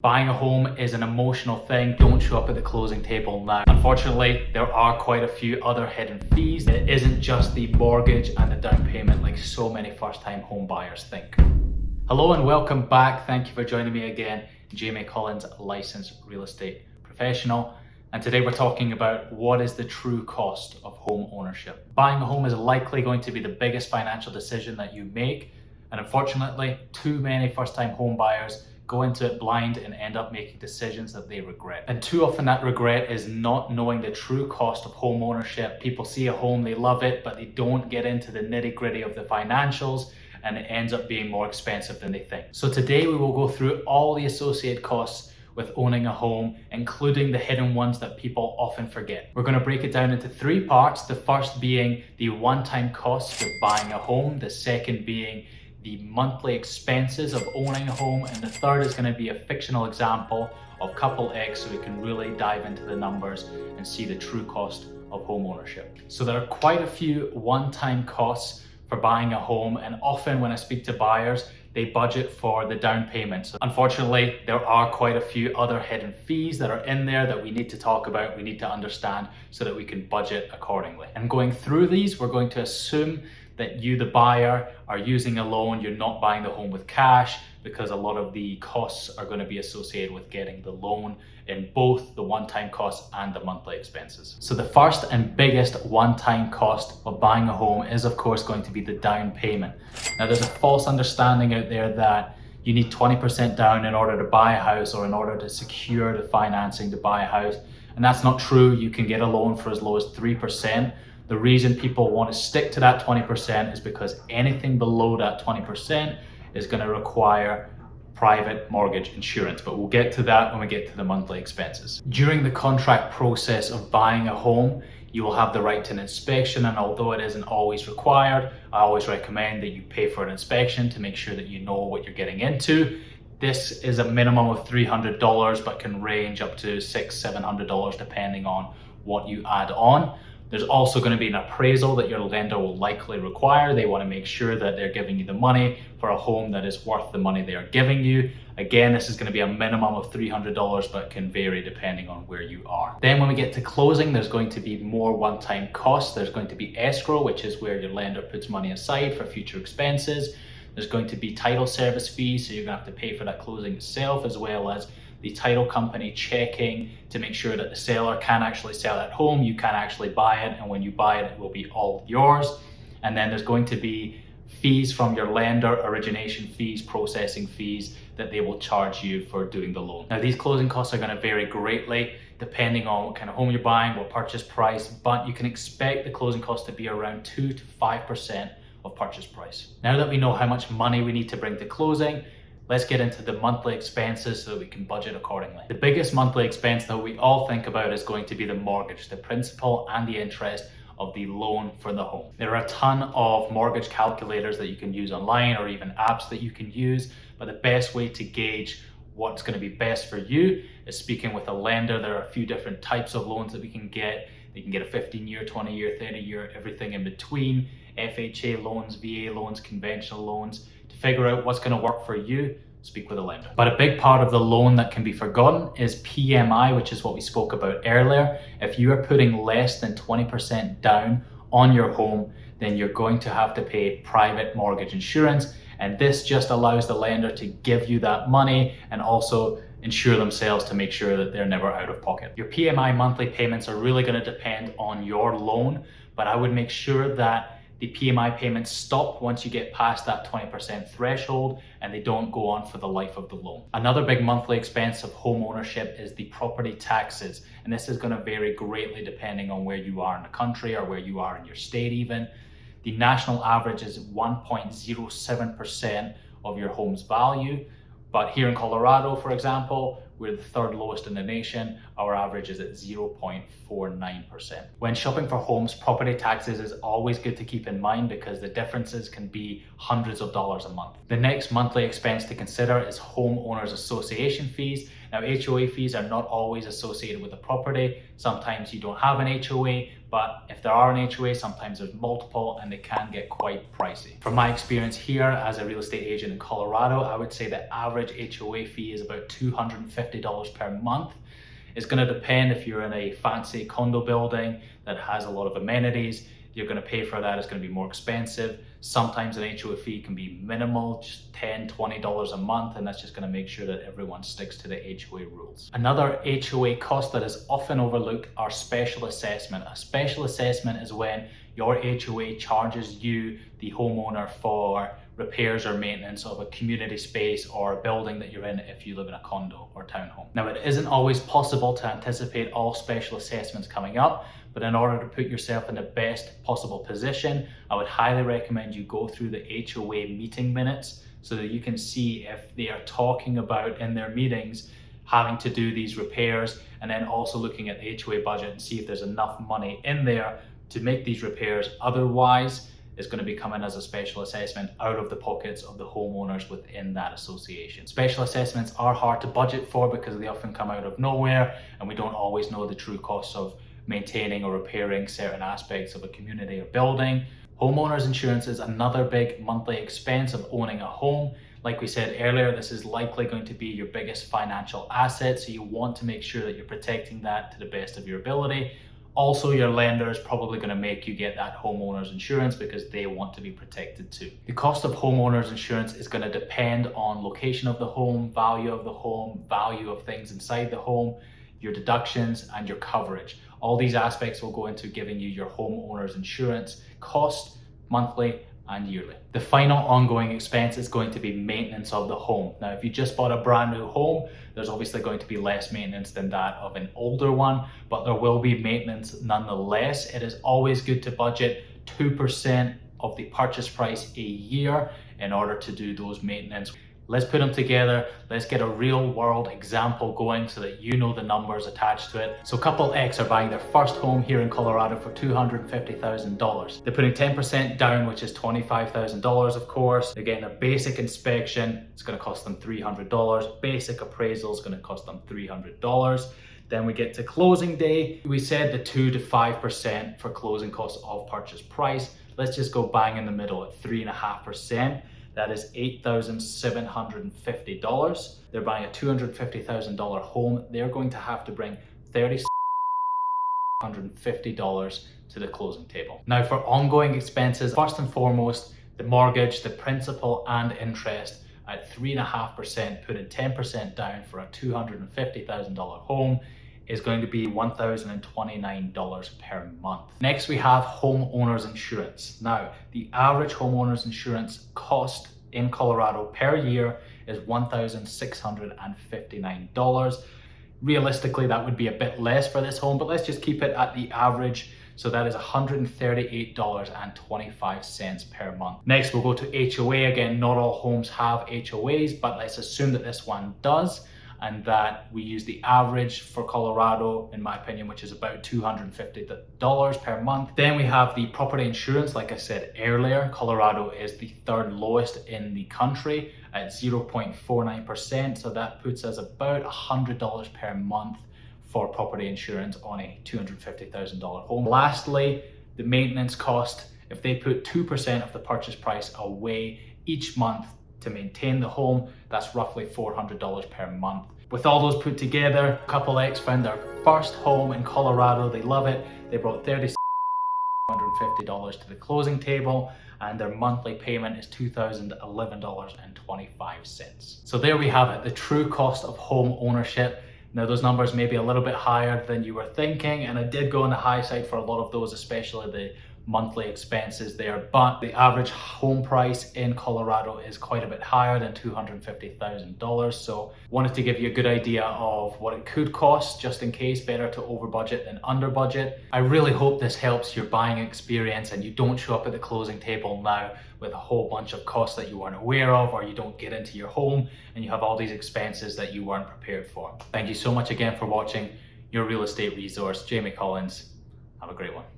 Buying a home is an emotional thing. Don't show up at the closing table now. Unfortunately, there are quite a few other hidden fees. It isn't just the mortgage and the down payment like so many first-time home buyers think. Hello and welcome back. Thank you for joining me again. Jamie Collins, licensed real estate professional. And today we're talking about what is the true cost of home ownership. Buying a home is likely going to be the biggest financial decision that you make. And unfortunately, too many first-time home buyers go into it blind and end up making decisions that they regret. And too often that regret is not knowing the true cost of home ownership. People see a home, they love it, but they don't get into the nitty-gritty of the financials, and it ends up being more expensive than they think. So today we will go through all the associated costs with owning a home, including the hidden ones that people often forget. We're going to break it down into three parts. The first being the one-time costs of buying a home, the second being the monthly expenses of owning a home, and the third is going to be a fictional example of couple X, so we can really dive into the numbers and see the true cost of home ownership. So there are quite a few one-time costs for buying a home, and often when I speak to buyers, they budget for the down payment. So unfortunately, there are quite a few other hidden fees that are in there that we need to talk about, we need to understand so that we can budget accordingly. And going through these, we're going to assume that you, the buyer, are using a loan. You're not buying the home with cash, because a lot of the costs are going to be associated with getting the loan in both the one-time costs and the monthly expenses. So the first and biggest one-time cost of buying a home is of course going to be the down payment. Now there's a false understanding out there that you need 20% down in order to buy a house or in order to secure the financing to buy a house. And that's not true. You can get a loan for as low as 3%. The reason people want to stick to that 20% is because anything below that 20% is going to require private mortgage insurance, but we'll get to that when we get to the monthly expenses. During the contract process of buying a home, you will have the right to an inspection, and although it isn't always required, I always recommend that you pay for an inspection to make sure that you know what you're getting into. This is a minimum of $300, but can range up to $600-700 depending on what you add on. There's also going to be an appraisal that your lender will likely require. They want to make sure that they're giving you the money for a home that is worth the money they are giving you. Again, this is going to be a minimum of $300, but can vary depending on where you are. Then when we get to closing, there's going to be more one-time costs. There's going to be escrow, which is where your lender puts money aside for future expenses. There's going to be title service fees, so you're going to have to pay for that closing itself, as well as the title company checking to make sure that the seller can actually sell that home, you can actually buy it, and when you buy it, it will be all yours. And then there's going to be fees from your lender, origination fees, processing fees that they will charge you for doing the loan. Now these closing costs are going to vary greatly depending on what kind of home you're buying, what purchase price, but you can expect the closing cost to be around 2 to 5% of purchase price. Now that we know how much money we need to bring to closing, let's get into the monthly expenses so that we can budget accordingly. The biggest monthly expense that we all think about is going to be the mortgage, the principal and the interest of the loan for the home. There are a ton of mortgage calculators that you can use online or even apps that you can use, but the best way to gauge what's going to be best for you is speaking with a lender. There are a few different types of loans that we can get. You can get a 15-year, 20-year, 30-year, everything in between, FHA loans, VA loans, conventional loans. To figure out what's going to work for you, speak with a lender. But a big part of the loan that can be forgotten is PMI, which is what we spoke about earlier. If you are putting less than 20% down on your home, then you're going to have to pay private mortgage insurance. And this just allows the lender to give you that money and also insure themselves to make sure that they're never out of pocket. Your PMI monthly payments are really going to depend on your loan, but I would make sure that the PMI payments stop once you get past that 20% threshold, and they don't go on for the life of the loan. Another big monthly expense of home ownership is the property taxes, and this is going to vary greatly depending on where you are in the country or where you are in your state even. The national average is 1.07% of your home's value, but here in Colorado, for example, we're the third lowest in the nation. Our average is at 0.49%. When shopping for homes, property taxes is always good to keep in mind because the differences can be hundreds of dollars a month. The next monthly expense to consider is homeowners association fees. Now, HOA fees are not always associated with the property. Sometimes you don't have an HOA, but if there are an HOA, sometimes there's multiple and they can get quite pricey. From my experience here as a real estate agent in Colorado, I would say the average HOA fee is about $250 per month. It's going to depend if you're in a fancy condo building that has a lot of amenities. You're going to pay for that, it's going to be more expensive. Sometimes an HOA fee can be minimal, just $10, $20 a month, and that's just going to make sure that everyone sticks to the HOA rules. Another HOA cost that is often overlooked are special assessment. A special assessment is when your HOA charges you, the homeowner, for repairs or maintenance of a community space or a building that you're in if you live in a condo or townhome. Now, it isn't always possible to anticipate all special assessments coming up, but in order to put yourself in the best possible position, I would highly recommend you go through the HOA meeting minutes so that you can see if they are talking about in their meetings having to do these repairs, and then also looking at the HOA budget and see if there's enough money in there to make these repairs. Otherwise, it's going to be coming as a special assessment out of the pockets of the homeowners within that association. Special assessments are hard to budget for because they often come out of nowhere and we don't always know the true costs of maintaining or repairing certain aspects of a community or building. Homeowners insurance is another big monthly expense of owning a home. Like we said earlier, this is likely going to be your biggest financial asset, so you want to make sure that you're protecting that to the best of your ability. Also, your lender is probably going to make you get that homeowner's insurance because they want to be protected too. The cost of homeowner's insurance is going to depend on location of the home, value of the home, value of things inside the home, your deductions, and your coverage. All these aspects will go into giving you your homeowner's insurance cost monthly and yearly. The final ongoing expense is going to be maintenance of the home. Now, if you just bought a brand new home, there's obviously going to be less maintenance than that of an older one, but there will be maintenance nonetheless. It is always good to budget 2% of the purchase price a year in order to do those maintenance. Let's put them together. Let's get a real world example going so that you know the numbers attached to it. So couple X are buying their first home here in Colorado for $250,000. They're putting 10% down, which is $25,000, of course. Again, a basic inspection is going to cost them $300. Basic appraisal is going to cost them $300. Then we get to closing day. We said the 2 to 5% for closing costs of purchase price. Let's just go bang in the middle at 3.5%. That is $8,750. They're buying a $250,000 home. They're going to have to bring $3,650 to the closing table. Now, for ongoing expenses, first and foremost, the mortgage, the principal and interest at 3.5%, putting 10% down for a $250,000 home is going to be $1,029 per month. Next, we have homeowners insurance. Now, the average homeowners insurance cost in Colorado per year is $1,659. Realistically, that would be a bit less for this home, but let's just keep it at the average. So that is $138.25 per month. Next, we'll go to HOA. Again, not all homes have HOAs, but let's assume that this one does, and that we use the average for Colorado, in my opinion, which is about $250 per month. Then we have the property insurance. Like I said earlier, Colorado is the third lowest in the country at 0.49%. So that puts us about $100 per month for property insurance on a $250,000 home. Lastly, the maintenance cost. If they put 2% of the purchase price away each month to maintain the home, that's roughly $400 per month. With all those put together, couple X found their first home in Colorado. They love it. They brought $3,650 to the closing table, and their monthly payment is $2,011.25. So there we have it, the true cost of home ownership. Now, those numbers may be a little bit higher than you were thinking, and I did go on the high side for a lot of those, especially the monthly expenses there, but the average home price in Colorado is quite a bit higher than $250,000. So wanted to give you a good idea of what it could cost, just in case. Better to over budget than under budget. I really hope this helps your buying experience and you don't show up at the closing table now with a whole bunch of costs that you weren't aware of, or you don't get into your home and you have all these expenses that you weren't prepared for. Thank you so much again for watching. Your real estate resource, Jamie Collins. Have a great one.